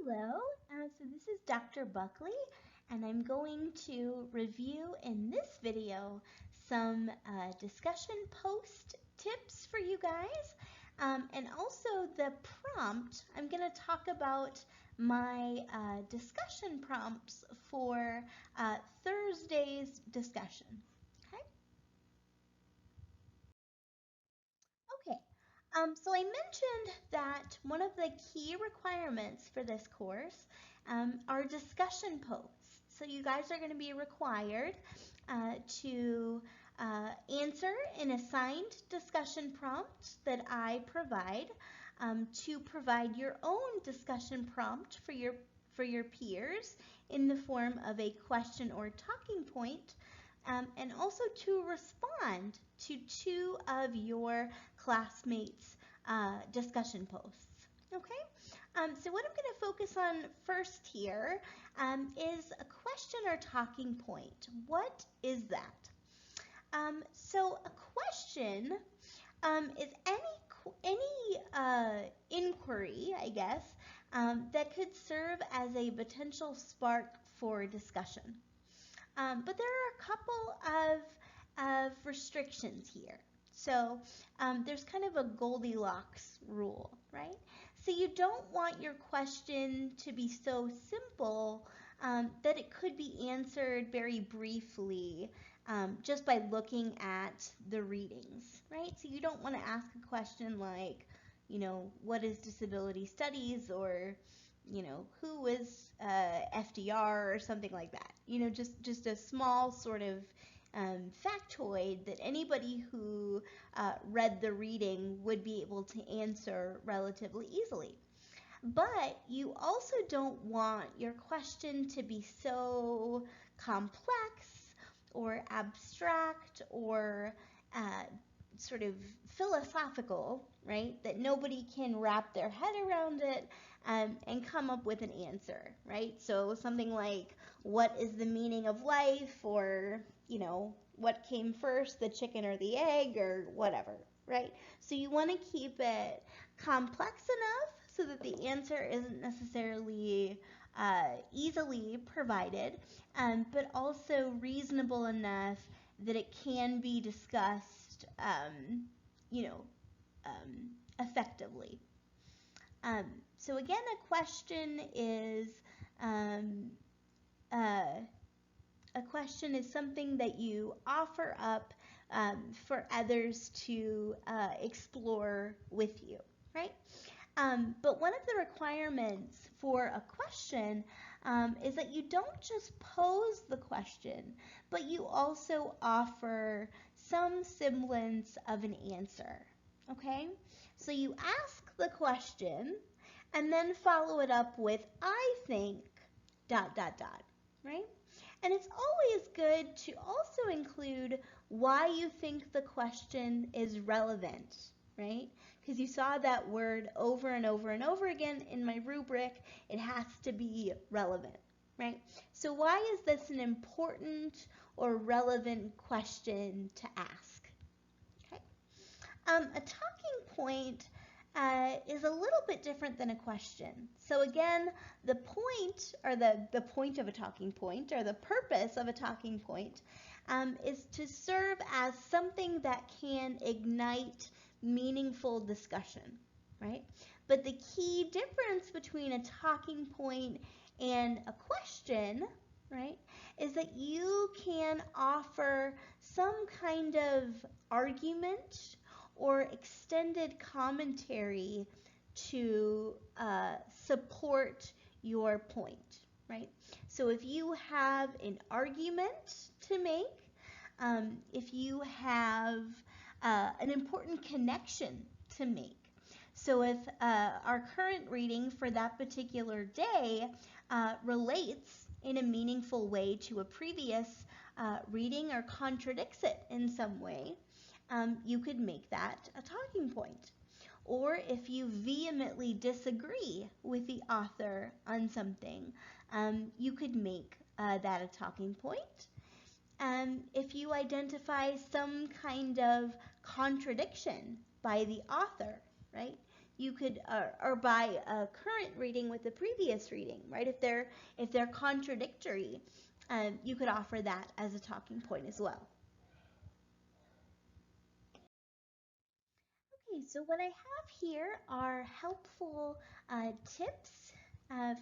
Hello, so this is Dr. Buckley, and I'm going to review in this video some discussion post tips for you guys, and also the prompt. I'm going to talk about my discussion prompts for Thursday's discussion. Okay, so I mentioned that one of the key requirements for this course are discussion posts. So you guys are going to be required to answer an assigned discussion prompt that I provide, to provide your own discussion prompt for your peers in the form of a question or talking point, and also to respond to two of your classmates' discussion posts. Okay, so what I'm going to focus on first here is a question or talking point. What is that? So a question is any inquiry, I guess, that could serve as a potential spark for discussion. But there are a couple of restrictions here. So there's kind of a Goldilocks rule, right? So you don't want your question to be so simple that it could be answered very briefly just by looking at the readings, right? So you don't want to ask a question like, what is disability studies, or who was FDR or something like that. Just a small sort of factoid that anybody who read the reading would be able to answer relatively easily. But you also don't want your question to be so complex or abstract or sort of philosophical, right, that nobody can wrap their head around it and come up with an answer, right? So something like, what is the meaning of life, or, what came first, the chicken or the egg, or whatever, right? So you want to keep it complex enough so that the answer isn't necessarily easily provided, but also reasonable enough that it can be discussed, effectively. So again, a question is something that you offer up for others to explore with you, right? But one of the requirements for a question is that you don't just pose the question, but you also offer some semblance of an answer, okay? So you ask the question and then follow it up with, I think, ... right? And it's always good to also include why you think the question is relevant, right? Because you saw that word over and over and over again in my rubric. It has to be relevant, right? So why is this an important or relevant question to ask? Okay. A talking point is a little bit different than a question. So again, the point, or the point of a talking point, or the purpose of a talking point, is to serve as something that can ignite meaningful discussion, right? But the key difference between a talking point and a question, right, is that you can offer some kind of argument or extended commentary to support your point, right? So if you have an argument to make, if you have an important connection to make. So if our current reading for that particular day relates in a meaningful way to a previous reading or contradicts it in some way, you could make that a talking point. Or if you vehemently disagree with the author on something, you could make that a talking point. If you identify some kind of contradiction by the author, right, you could, or by a current reading with the previous reading, right? If they're contradictory, you could offer that as a talking point as well. Okay, so what I have here are helpful tips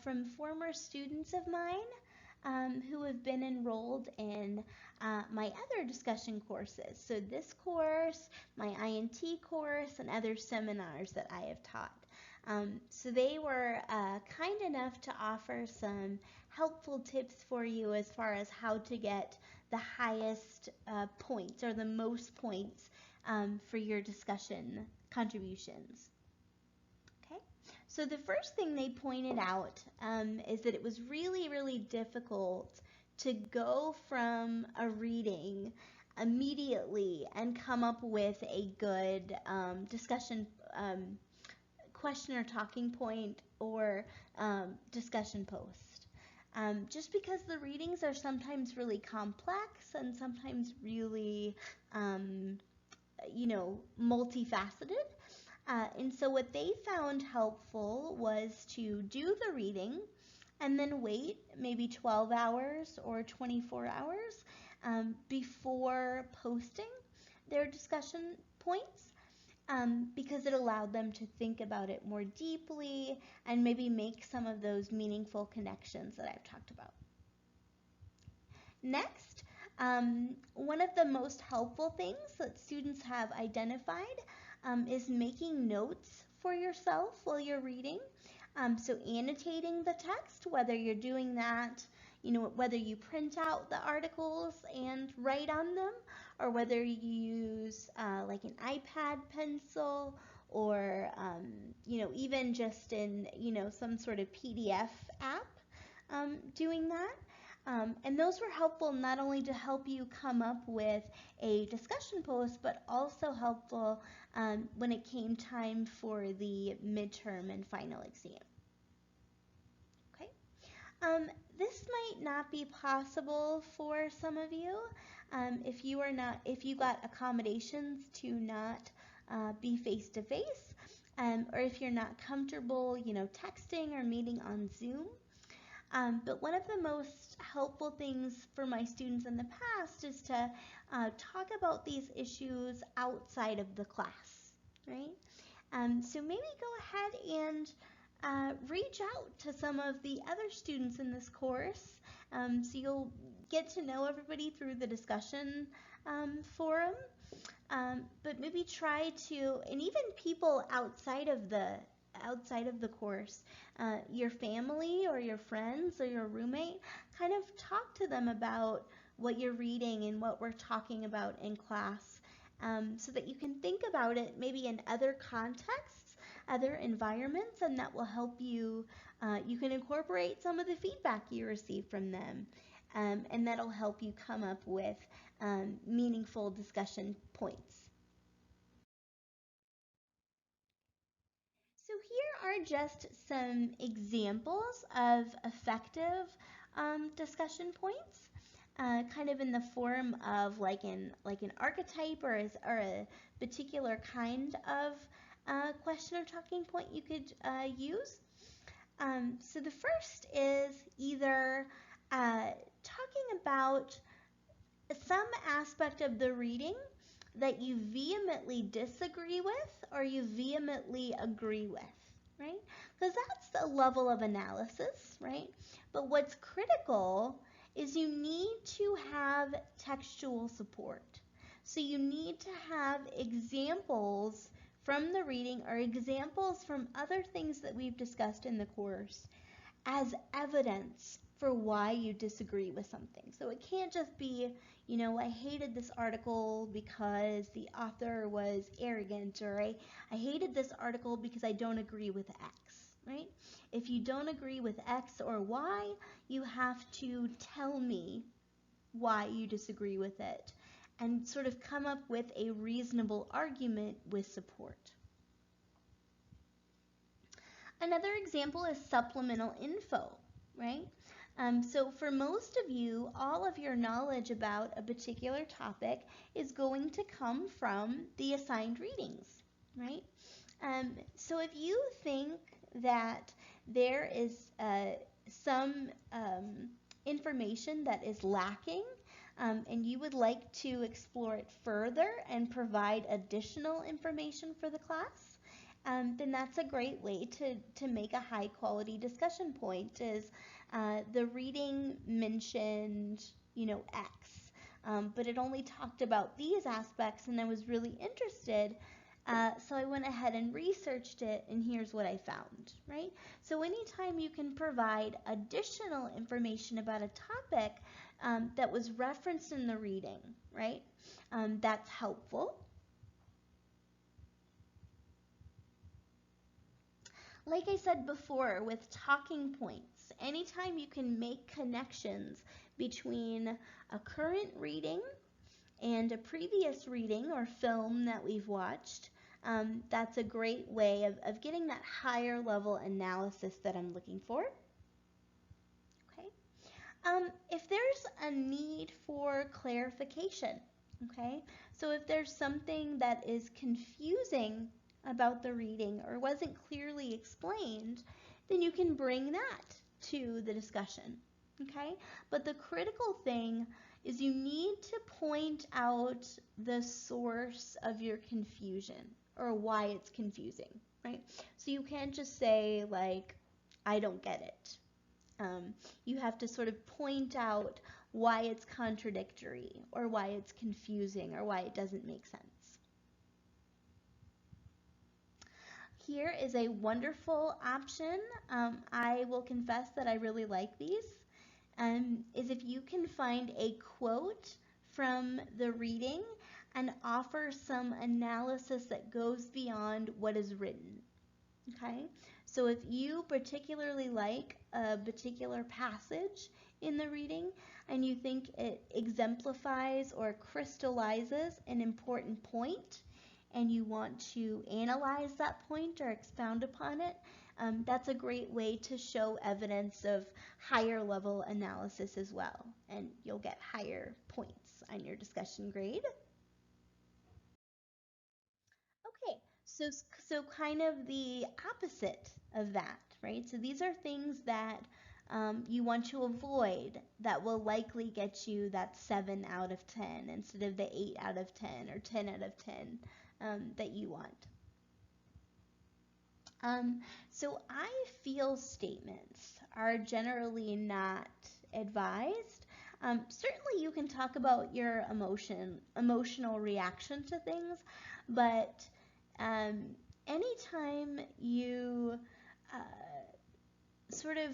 from former students of mine who have been enrolled in my other discussion courses. So this course, my INT course, and other seminars that I have taught. So they were kind enough to offer some helpful tips for you as far as how to get the highest points or the most points for your discussion contributions. Okay, so the first thing they pointed out is that it was really, really difficult to go from a reading immediately and come up with a good discussion question or talking point or discussion post. Just because the readings are sometimes really complex and sometimes really multifaceted. And so what they found helpful was to do the reading and then wait maybe 12 hours or 24 hours before posting their discussion points, because it allowed them to think about it more deeply and maybe make some of those meaningful connections that I've talked about. Next, one of the most helpful things that students have identified is making notes for yourself while you're reading. So annotating the text, whether you're doing that, whether you print out the articles and write on them, or whether you use like an iPad pencil, or even just in some sort of PDF app, doing that. And those were helpful not only to help you come up with a discussion post, but also helpful when it came time for the midterm and final exam. Okay. This might not be possible for some of you if you got accommodations to not be face to face, or if you're not comfortable, texting or meeting on Zoom. But one of the most helpful things for my students in the past is to talk about these issues outside of the class, right? So maybe go ahead and reach out to some of the other students in this course, so you'll get to know everybody through the discussion forum. But maybe try to, and even people outside of the course, your family or your friends or your roommate, kind of talk to them about what you're reading and what we're talking about in class, so that you can think about it maybe in other contexts, other environments, and that will help you. You can incorporate some of the feedback you receive from them, and that'll help you come up with meaningful discussion points. So here are just some examples of effective discussion points, kind of in the form of like an archetype or a particular kind of question or talking point you could use. So the first is either talking about some aspect of the reading that you vehemently disagree with or you vehemently agree with, right? Because that's a level of analysis, right? But what's critical is you need to have textual support. So you need to have examples from the reading or examples from other things that we've discussed in the course as evidence for why you disagree with something. So it can't just be, I hated this article because the author was arrogant, or I hated this article because I don't agree with X, right? If you don't agree with X or Y, you have to tell me why you disagree with it and sort of come up with a reasonable argument with support. Another example is supplemental info, right? So for most of you, all of your knowledge about a particular topic is going to come from the assigned readings, right? So if you think that there is some information that is lacking, and you would like to explore it further and provide additional information for the class, then that's a great way to make a high quality discussion point is the reading mentioned, X, but it only talked about these aspects and I was really interested. So I went ahead and researched it, and here's what I found, right? So anytime you can provide additional information about a topic that was referenced in the reading, right, that's helpful. Like I said before, with talking points, anytime you can make connections between a current reading and a previous reading or film that we've watched, that's a great way of getting that higher level analysis that I'm looking for. Okay. If there's a need for clarification, okay, so if there's something that is confusing about the reading or wasn't clearly explained, then you can bring that to the discussion, okay? But the critical thing is you need to point out the source of your confusion or why it's confusing, right? So you can't just say like, I don't get it. You have to sort of point out why it's contradictory or why it's confusing or why it doesn't make sense. Here is a wonderful option. I will confess that I really like these. Is if you can find a quote from the reading and offer some analysis that goes beyond what is written. Okay, so if you particularly like a particular passage in the reading and you think it exemplifies or crystallizes an important point and you want to analyze that point or expound upon it, that's a great way to show evidence of higher level analysis as well, and you'll get higher points on your discussion grade. Okay, so kind of the opposite of that, right? So these are things that you want to avoid that will likely get you that 7 out of 10 instead of the 8 out of 10 or 10 out of 10 that you want. So I feel statements are generally not advised. Certainly you can talk about your emotional reaction to things, but anytime you sort of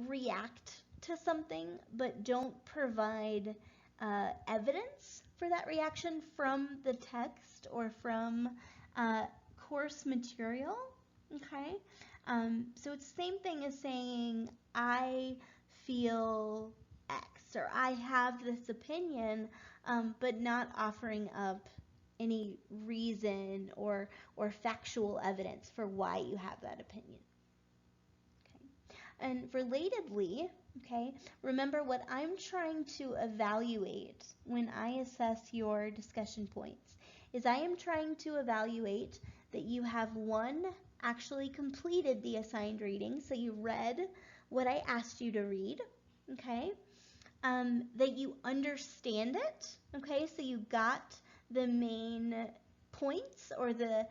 react to something but don't provide evidence for that reaction from the text or from course material, okay? So it's the same thing as saying, I feel X, or I have this opinion, but not offering up any reason or factual evidence for why you have that opinion. Okay. And relatedly, okay, remember what I'm trying to evaluate when I assess your discussion points is I am trying to evaluate that you have, one, actually completed the assigned reading, so you read what I asked you to read, okay, that you understand it, okay, so you got the main points or the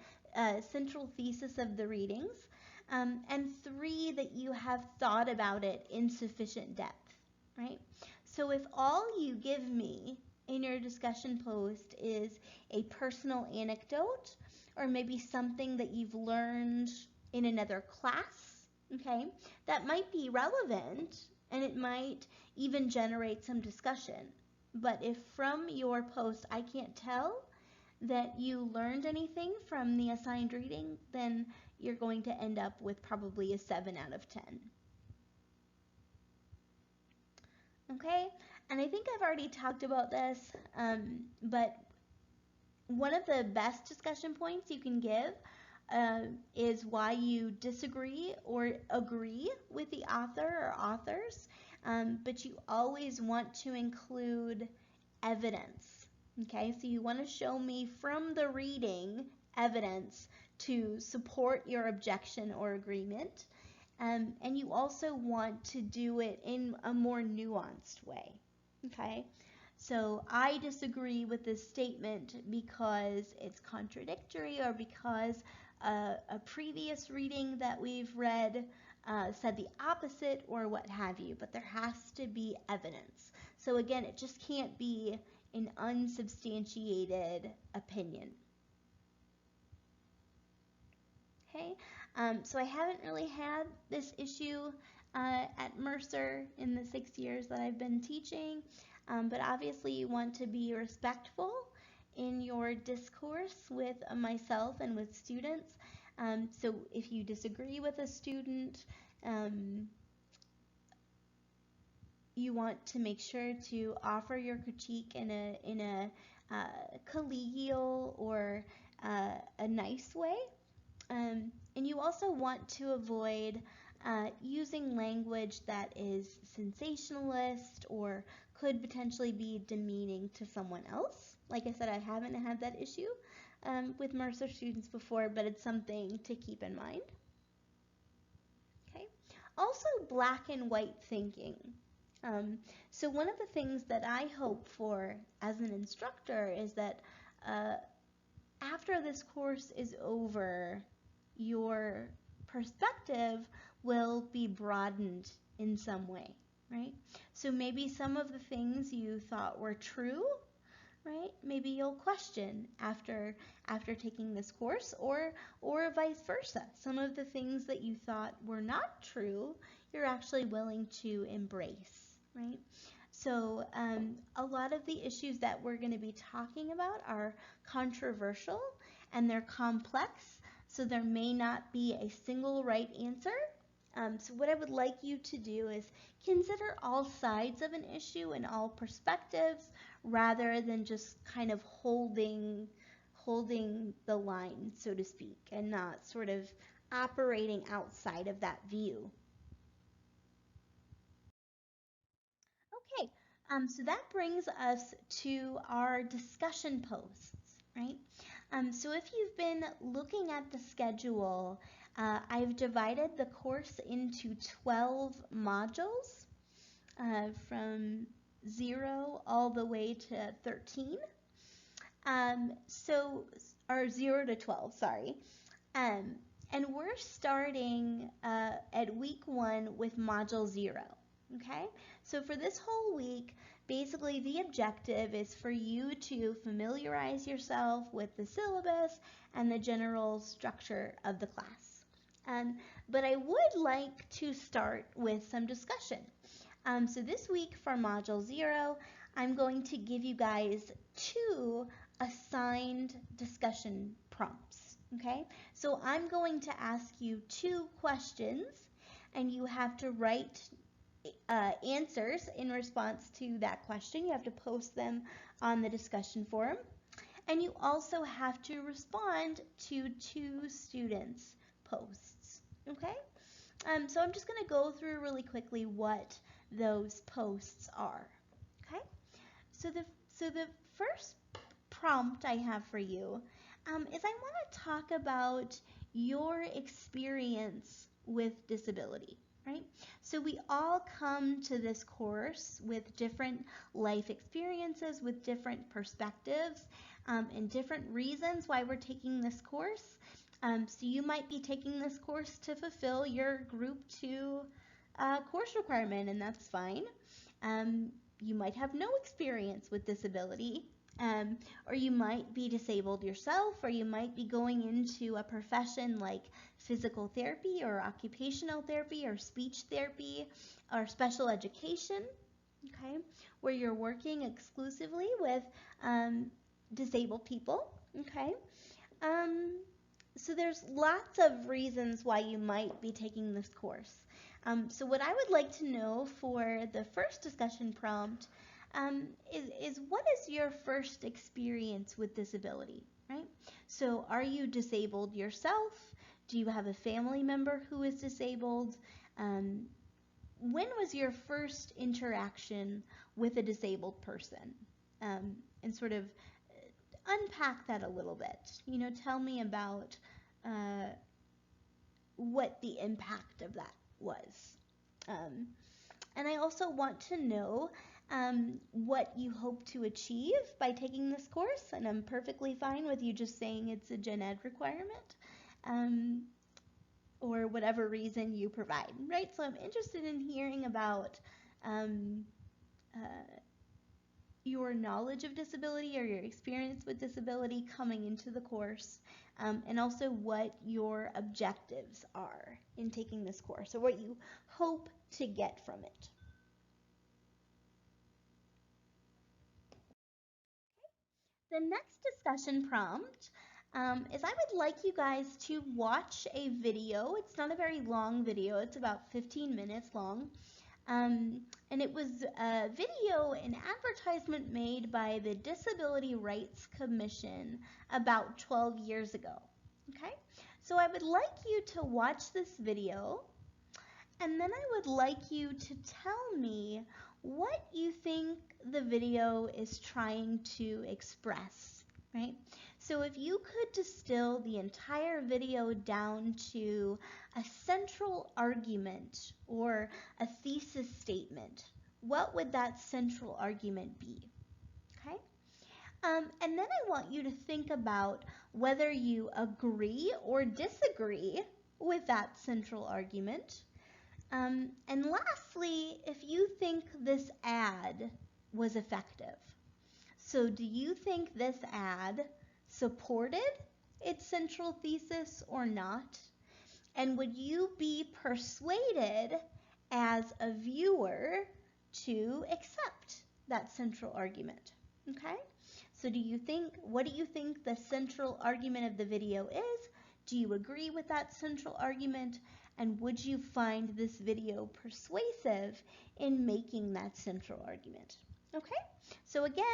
central thesis of the readings, and 3, that you have thought about it in sufficient depth, right? So if all you give me in your discussion post is a personal anecdote or maybe something that you've learned in another class, okay, that might be relevant and it might even generate some discussion. But if from your post I can't tell that you learned anything from the assigned reading, then you're going to end up with probably a 7 out of 10. Okay, and I think I've already talked about this, but one of the best discussion points you can give is why you disagree or agree with the author or authors, but you always want to include evidence. Okay, so you want to show me from the reading evidence to support your objection or agreement. And you also want to do it in a more nuanced way. Okay? So I disagree with this statement because it's contradictory, or because a previous reading that we've read said the opposite, or what have you. But there has to be evidence. So again, it just can't be an unsubstantiated opinion. Okay, so I haven't really had this issue at Mercer in the 6 years that I've been teaching, but obviously you want to be respectful in your discourse with myself and with students. So if you disagree with a student, you want to make sure to offer your critique in a collegial or a nice way. And you also want to avoid using language that is sensationalist or could potentially be demeaning to someone else. Like I said, I haven't had that issue with Mercer students before, but it's something to keep in mind. Okay. Also, black and white thinking. So one of the things that I hope for as an instructor is that after this course is over, your perspective will be broadened in some way, right? So maybe some of the things you thought were true, right? Maybe you'll question after taking this course, or vice versa. Some of the things that you thought were not true, you're actually willing to embrace, right? So a lot of the issues that we're going to be talking about are controversial and they're complex, so there may not be a single right answer. So what I would like you to do is consider all sides of an issue and all perspectives, rather than just kind of holding the line, so to speak, and not sort of operating outside of that view. Okay, so that brings us to our discussion posts, right? So if you've been looking at the schedule, I've divided the course into 12 modules from 0 all the way to 13. Or 0 to 12, sorry. And we're starting at week 1 with module 0. Okay, so for this whole week, basically the objective is for you to familiarize yourself with the syllabus and the general structure of the class. But I would like to start with some discussion. So this week for module 0, I'm going to give you guys 2 assigned discussion prompts. Okay, so I'm going to ask you 2 questions, and you have to write answers in response to that question. You have to post them on the discussion forum. And you also have to respond to 2 students' posts. Okay? So I'm just going to go through really quickly what those posts are. Okay? So the first prompt I have for you is I want to talk about your experience with disability. Right? So we all come to this course with different life experiences, with different perspectives, and different reasons why we're taking this course. So you might be taking this course to fulfill your Group 2 course requirement, and that's fine. You might have no experience with disability, or you might be disabled yourself, or you might be going into a profession like physical therapy or occupational therapy or speech therapy or special education, okay, where you're working exclusively with disabled people, okay. So there's lots of reasons why you might be taking this course. So what I would like to know for the first discussion prompt is what is your first experience with disability, right? So are you disabled yourself? Do you have a family member who is disabled? When was your first interaction with a disabled person? And sort of unpack that a little bit. You know, tell me about what the impact of that was. And I also want to know what you hope to achieve by taking this course, and I'm perfectly fine with you just saying it's a gen ed requirement, or whatever reason you provide, right? So I'm interested in hearing about um, uh, your knowledge of disability or your experience with disability coming into the course, and also what your objectives are in taking this course, or what you hope to get from it. The next discussion prompt is I would like you guys to watch a video. It's not a very long video, it's about 15 minutes long. And it was a video, an advertisement made by the Disability Rights Commission about 12 years ago. Okay, so I would like you to watch this video, and then I would like you to tell me what you think the video is trying to express, right? So if you could distill the entire video down to a central argument or a thesis statement, what would that central argument be? Okay? And then I want you to think about whether you agree or disagree with that central argument. And lastly, if you think this ad was effective. So do you think this ad supported its central thesis or not? And would you be persuaded as a viewer to accept that central argument? Okay? So what do you think the central argument of the video is? Do you agree with that central argument? And would you find this video persuasive in making that central argument? Okay, so again,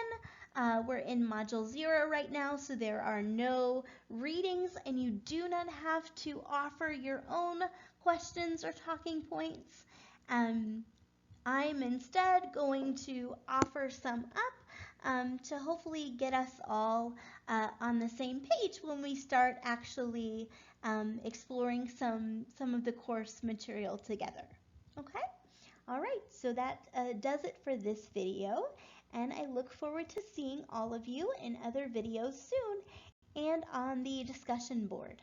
we're in Module 0 right now, so there are no readings, and you do not have to offer your own questions or talking points. I'm instead going to offer some up to hopefully get us all on the same page when we start actually exploring some of the course material together. Okay? All right, so that does it for this video, and I look forward to seeing all of you in other videos soon and on the discussion board.